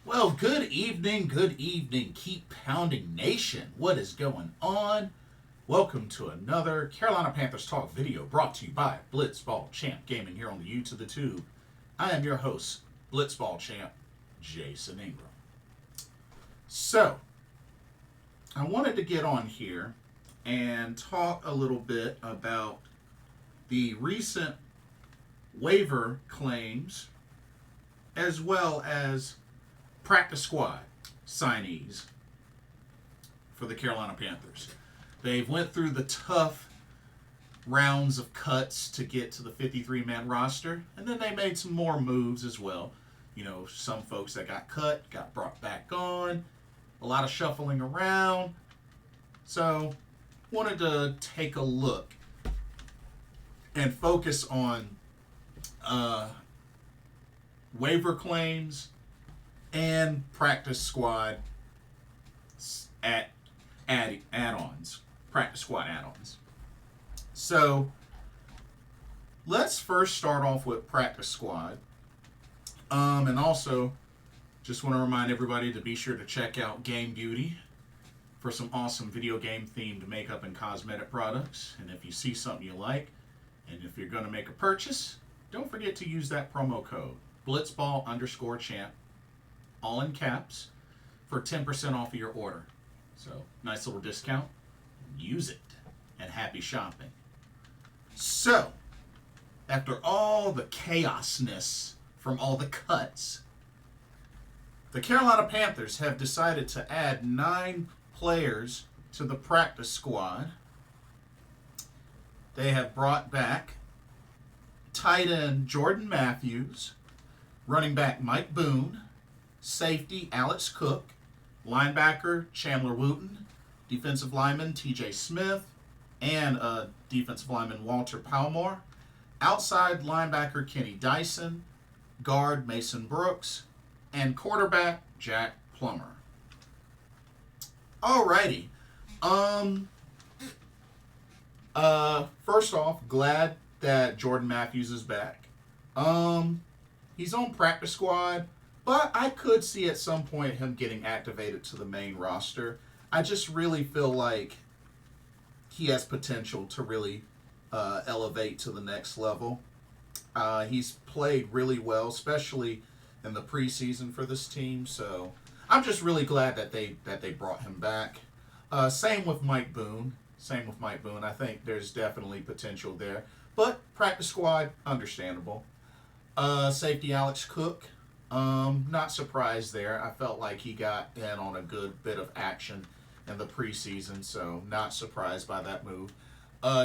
Well, good evening, Keep Pounding Nation. What is going on? Welcome to another Carolina Panthers Talk video brought to you by Blitzball Champ Gaming here on the U to the Tube. I am your host, Blitzball Champ, Jason Ingram. So, I wanted to get on here and talk a little bit about the recent waiver claims as well as practice squad signees for the Carolina Panthers. They've went through the tough rounds of cuts to get to the 53-man roster, and then they made some more moves as well. You know, some folks that got cut got brought back on, a lot of shuffling around. So, wanted to take a look and focus on waiver claims and practice squad add-ons. Practice squad add-ons. So, let's first start off with practice squad. And also, just want to remind everybody to be sure to check out Game Beauty for some awesome video game themed makeup and cosmetic products. And if you see something you like, and if you're going to make a purchase, don't forget to use that promo code Blitzball_champ, all in caps, for 10% off of your order. So, nice little discount. Use it. And happy shopping. So, after all the chaosness from all the cuts, the Carolina Panthers have decided to add 9 players to the practice squad. They have brought back tight end Jordan Matthews, running back Mike Boone, safety Alex Cook, linebacker Chandler Wooten, defensive lineman TJ Smith, and defensive lineman Walter Palmore, outside linebacker Kenny Dyson, guard Mason Brooks, and quarterback Jack Plummer. Alrighty. First off, glad that Jordan Matthews is back. He's on practice squad, but I could see at some point him getting activated to the main roster. I just really feel like he has potential to really elevate to the next level. He's played really well, especially in the preseason for this team. So I'm just really glad that they brought him back. Same with Mike Boone. I think there's definitely potential there. But practice squad, understandable. Safety Alex Cook, not surprised there. I felt like he got in on a good bit of action in the preseason, so not surprised by that move.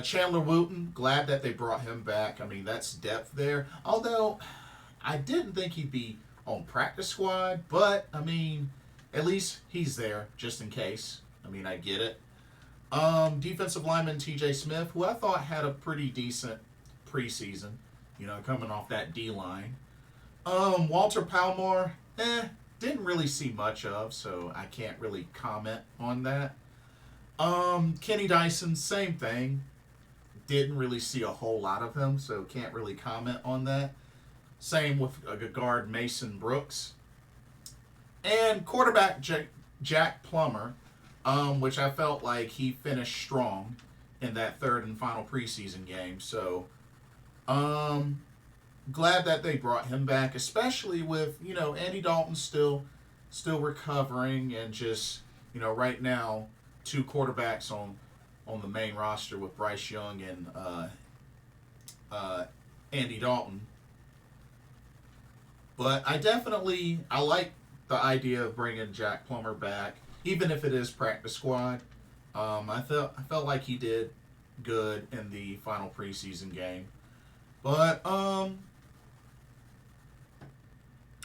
Chandler Wooten, glad that they brought him back. I mean, that's depth there. Although, I didn't think he'd be on practice squad, but, I mean, at least he's there, just in case. I mean, I get it. Defensive lineman TJ Smith, who I thought had a pretty decent preseason, you know, coming off that D-line. Walter Palmore, didn't really see much of, so I can't really comment on that. Kenny Dyson, same thing. Didn't really see a whole lot of him, so can't really comment on that. Same with guard Mason Brooks. And quarterback Jack Plummer, which I felt like he finished strong in that third and final preseason game. So, glad that they brought him back, especially with, you know, Andy Dalton still recovering, and just, you know, right now 2 quarterbacks on the main roster with Bryce Young and Andy Dalton. But I like the idea of bringing Jack Plummer back, even if it is practice squad. I felt like he did good in the final preseason game. But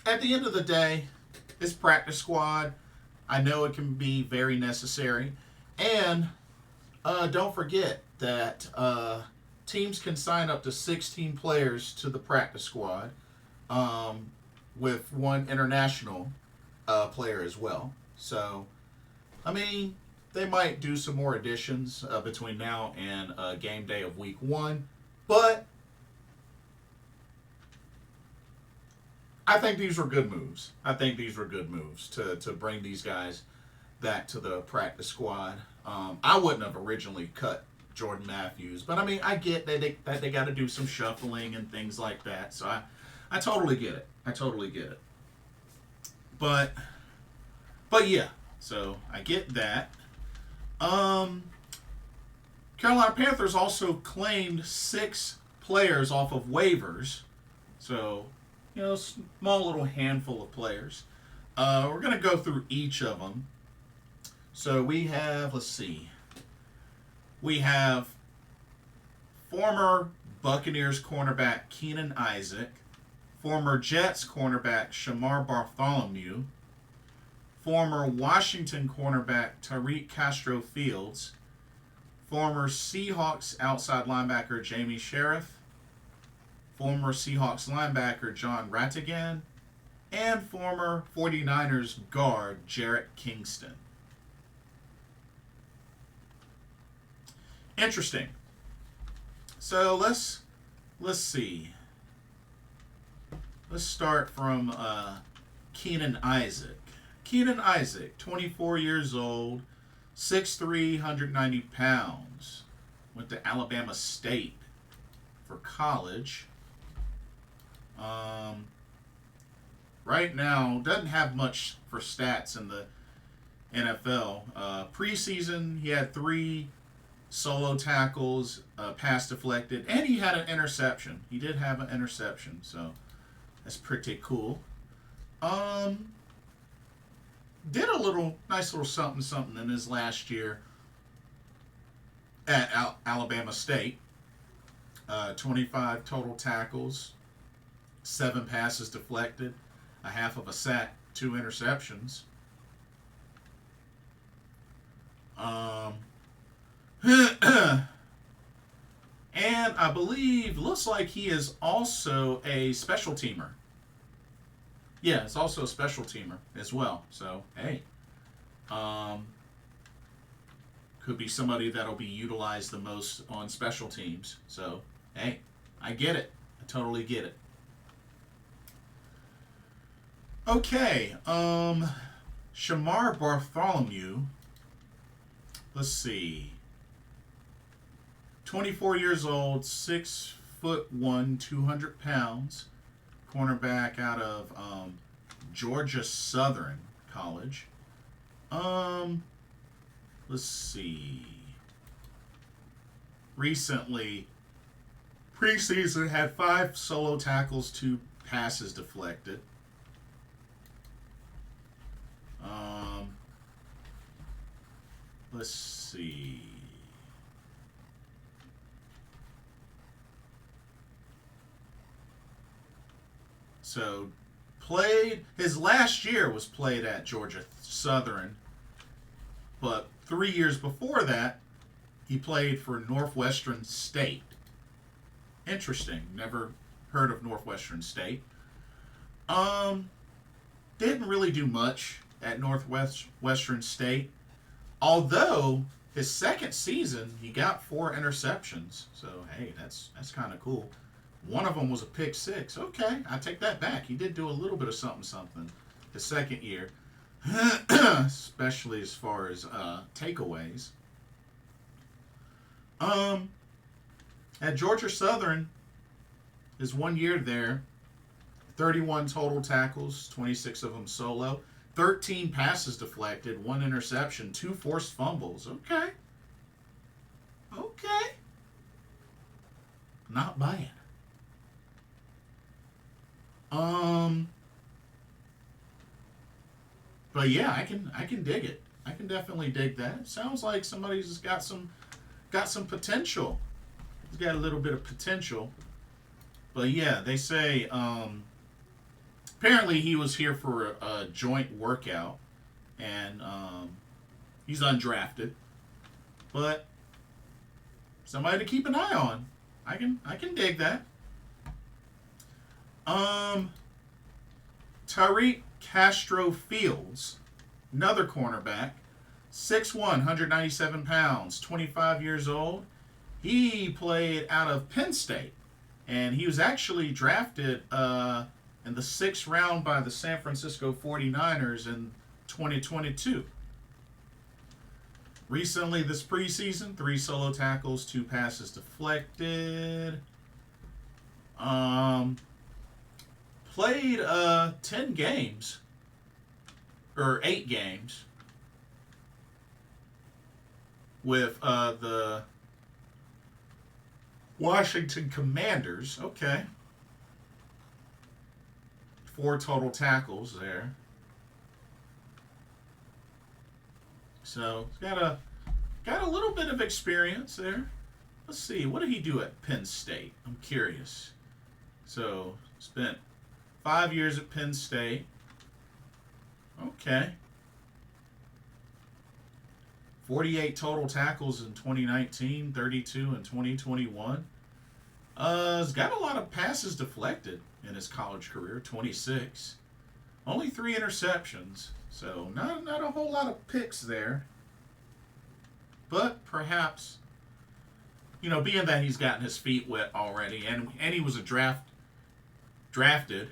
at the end of the day, it's practice squad. I know it can be very necessary. And don't forget that teams can sign up to 16 players to the practice squad, with 1 international player as well. So, I mean, they might do some more additions between now and game day of week 1. But I think these were good moves. I think these were good moves to bring these guys back to the practice squad. I wouldn't have originally cut Jordan Matthews, but I mean, I get that they got to do some shuffling and things like that. So I totally get it. I totally get it. But yeah, so I get that. Carolina Panthers also claimed 6 players off of waivers. So, small little handful of players. We're going to go through each of them. So we have, let's see. We have former Buccaneers cornerback Keenan Isaac, former Jets cornerback Shemar Bartholomew, former Washington cornerback Tariq Castro-Fields, former Seahawks outside linebacker Jamie Sheriff, former Seahawks linebacker Jon Rhattigan, and former 49ers guard Jarrett Kingston. Interesting. So let's see. Let's start from Keenan Isaac. Keenan Isaac, 24 years old, 6'3", 190 pounds. Went to Alabama State for college. Right now, doesn't have much for stats in the NFL. Preseason, he had 3 solo tackles, pass deflected, and he had an interception. He did have an interception, so that's pretty cool. Did a nice little something in his last year at Alabama State. 25 total tackles, 7 passes deflected, a half of a sack, 2 interceptions. And I believe, looks like he is also a special teamer. Yeah, it's also a special teamer as well. So, hey. Could be somebody that'll be utilized the most on special teams. So, hey, I get it. I totally get it. Okay, Shemar Bartholomew. Let's see. 24 years old, 6'1", 200 pounds. Cornerback out of Georgia Southern College. Let's see. Recently, preseason had 5 solo tackles, 2 passes deflected. Let's see. So, his last year was played at Georgia Southern, but 3 years before that, he played for Northwestern State. Interesting. Never heard of Northwestern State. Didn't really do much at Northwestern State, although his second season, he got 4 interceptions. So, hey, that's kind of cool. One of them was a pick 6. Okay, I take that back. He did do a little bit of something his second year, especially as far as takeaways. At Georgia Southern, his 1 year there, 31 total tackles, 26 of them solo, 13 passes deflected, 1 interception, 2 forced fumbles. Okay. Not bad. But yeah, I can dig it. I can definitely dig that. Sounds like somebody's got some potential. He's got a little bit of potential. But yeah, they say apparently he was here for a joint workout, and he's undrafted. But somebody to keep an eye on. I can dig that. Tariq Castro-Fields, another cornerback, 6'1", 197 pounds, 25 years old. He played out of Penn State, and he was actually drafted in in the 6th round by the San Francisco 49ers in 2022. Recently, this preseason, 3 solo tackles, 2 passes deflected. Played 10 games, or 8 games, with the Washington Commanders. Okay. 4 total tackles there. So he's got a little bit of experience there. Let's see, what did he do at Penn State? I'm curious. So spent 5 years at Penn State. Okay. 48 total tackles in 2019, 32 in 2021. He's got a lot of passes deflected in his college career, 26. Only 3 interceptions, so not a whole lot of picks there. But perhaps, being that he's gotten his feet wet already, and he was drafted.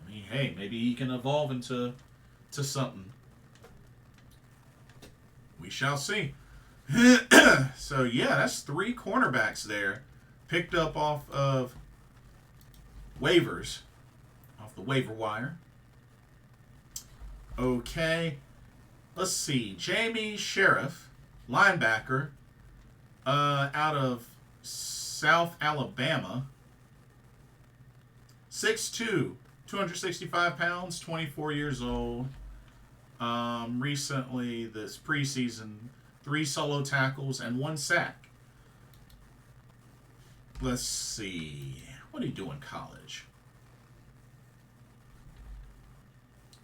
I mean, hey, maybe he can evolve into something. We shall see. So, yeah, that's 3 cornerbacks there. Picked up off of waivers. Off the waiver wire. Okay. Let's see. Jamie Sheriff, linebacker, out of South Alabama. 6'2", 265 pounds, 24 years old. Recently, this preseason, 3 solo tackles and 1 sack. Let's see. What did he do in college?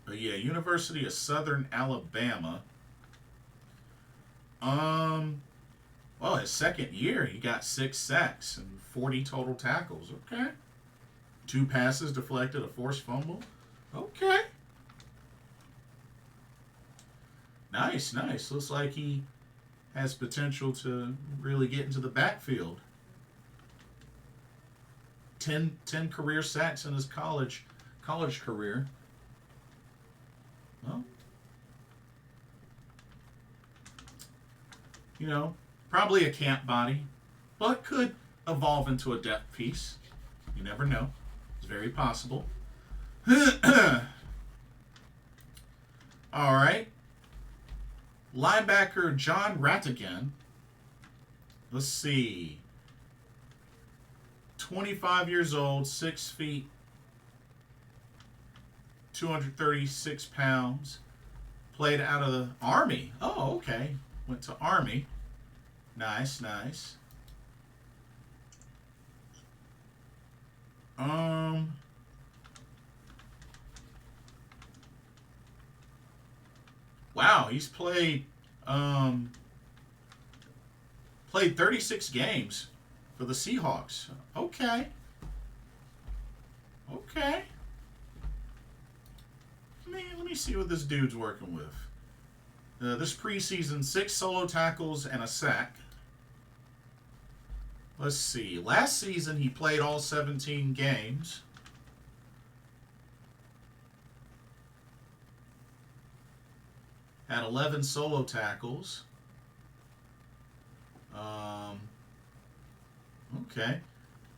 Yeah, University of Southern Alabama. Well, his second year, he got 6 sacks and 40 total tackles. Okay. 2 passes deflected, a forced fumble. Okay. Nice. Looks like he has potential to really get into the backfield. 10 career sacks in his college career. Well, probably a camp body, but could evolve into a depth piece. You never know. It's very possible. All right. Linebacker Jon Rhattigan. Let's see. 25 years old, 6 feet, 236 pounds. Played out of the Army. Oh, okay. Went to Army. Nice. Wow, he's played 36 games for the Seahawks. Okay. Let me see what this dude's working with. This preseason, 6 solo tackles and a sack. Let's see. Last season, he played all 17 games. Had 11 solo tackles. Okay.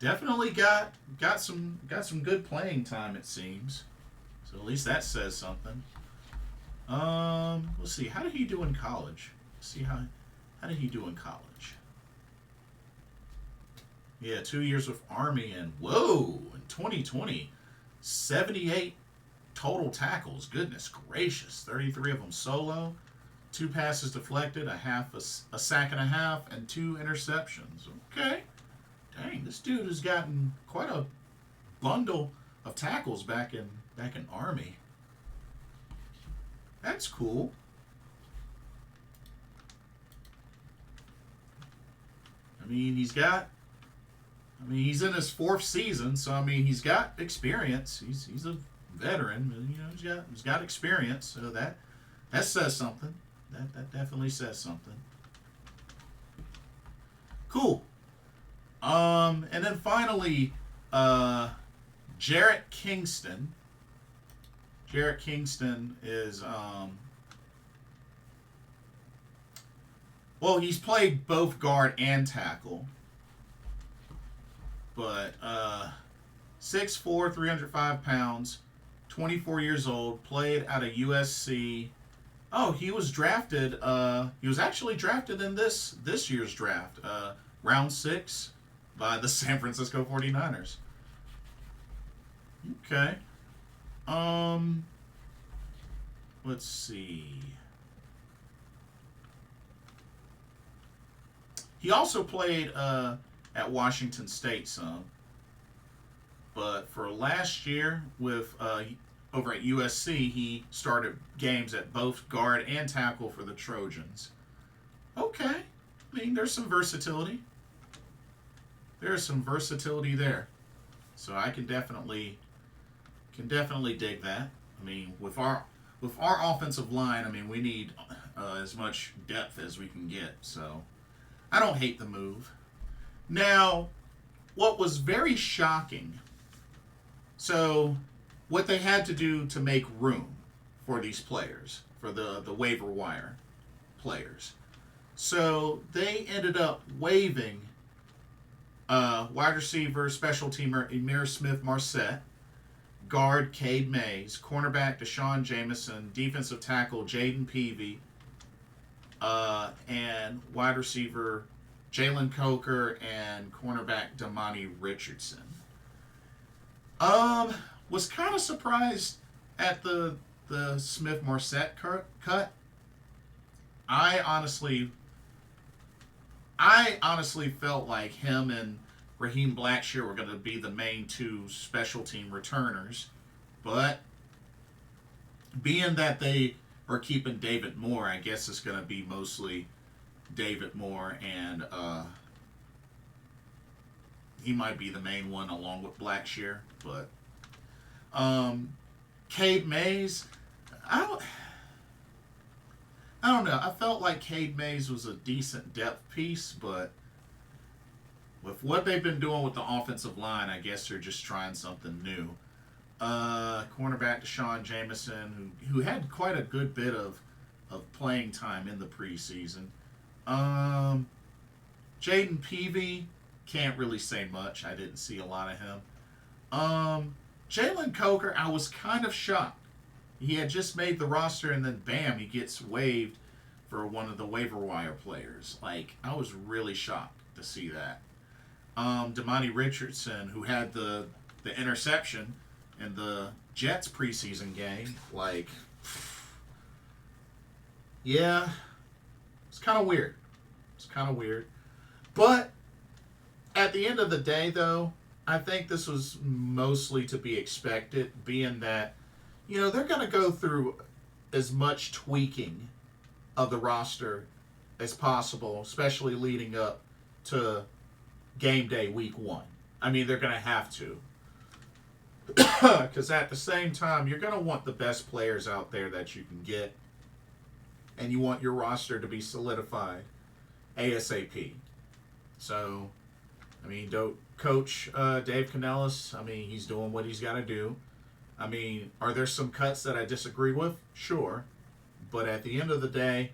Definitely got some good playing time, it seems. So at least that says something. Let's see. How did he do in college? Let's see how did he do in college? Yeah, 2 years with Army, and in 2020, 78 total tackles. Goodness gracious. 33 of them solo. 2 passes deflected, a sack and a half, and 2 interceptions. Okay. Dang, this dude has gotten quite a bundle of tackles back in Army. That's cool. He's in his 4th season, so he's got experience. He's a veteran, he's got experience, so that says something. That definitely says something. Cool. And then finally, Jarrett Kingston. Jarrett Kingston is, well, he's played both guard and tackle. But 6'4", 305 pounds, 24 years old, played out of USC. Oh, he was drafted. He was actually drafted in this year's draft, round 6, by the San Francisco 49ers. Okay. Let's see. He also played at Washington State some, but for last year with over at USC, he started games at both guard and tackle for the Trojans. Okay, I mean there's some versatility. There's some versatility there, so I can definitely dig that. I mean with our offensive line, I mean we need as much depth as we can get. So I don't hate the move. Now, what was very shocking, so what they had to do to make room for these players, for the waiver wire players. So they ended up waiving wide receiver, special teamer Emir Smith-Marset, guard Cade Mays, cornerback Deshaun Jameson, defensive tackle Jaden Peavy, and wide receiver Jalen Coker and cornerback Damani Richardson. Was kind of surprised at the Smith-Marset cut. I honestly felt like him and Raheem Blackshear were going to be the main two special team returners, but being that they are keeping David Moore, I guess it's going to be mostly David Moore, and he might be the main one along with Blackshear. But Cade Mays, I don't know. I felt like Cade Mays was a decent depth piece, but with what they've been doing with the offensive line, I guess they're just trying something new. Cornerback Deshaun Jameson, who had quite a good bit of playing time in the preseason. Jaden Peavy, can't really say much. I didn't see a lot of him. Jalen Coker, I was kind of shocked. He had just made the roster, and then bam, he gets waived for one of the waiver wire players. Like, I was really shocked to see that. Damani Richardson, who had the interception in the Jets preseason game, like, yeah, it's kind of weird. It's kind of weird. But at the end of the day, though, I think this was mostly to be expected, being that, you know, they're going to go through as much tweaking of the roster as possible, especially leading up to game day week 1. I mean, they're going to have to. Because at the same time, you're going to want the best players out there that you can get. And you want your roster to be solidified ASAP. So, I mean, Coach Dave Canellis, I mean, he's doing what he's got to do. I mean, are there some cuts that I disagree with? Sure. But at the end of the day,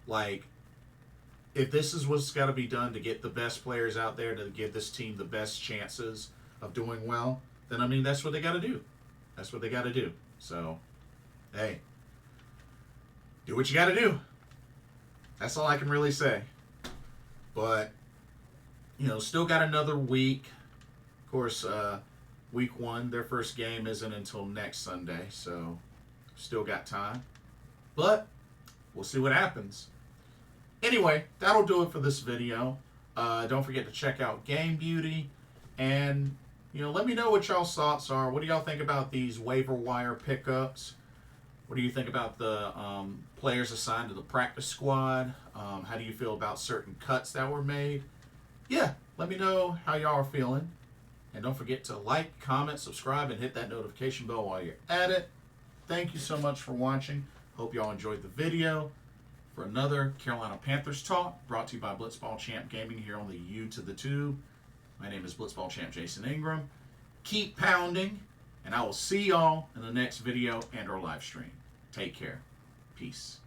like, if this is what's got to be done to get the best players out there to give this team the best chances of doing well, then, I mean, that's what they got to do. That's what they got to do. So, hey, do what you got to do. That's all I can really say. But, you know, still got another week. Of course, week 1, their first game isn't until next Sunday, so still got time. But we'll see what happens. Anyway, that'll do it for this video. Don't forget to check out Game Beauty. And, you know, let me know what y'all's thoughts are. What do y'all think about these waiver wire pickups? What do you think about the players assigned to the practice squad? How do you feel about certain cuts that were made? Yeah, let me know how y'all are feeling. And don't forget to like, comment, subscribe, and hit that notification bell while you're at it. Thank you so much for watching. Hope y'all enjoyed the video. For another Carolina Panthers talk, brought to you by Blitzball Champ Gaming here on the U to the Tube. My name is Blitzball Champ Jason Ingram. Keep pounding, and I will see y'all in the next video and or live stream. Take care. Peace.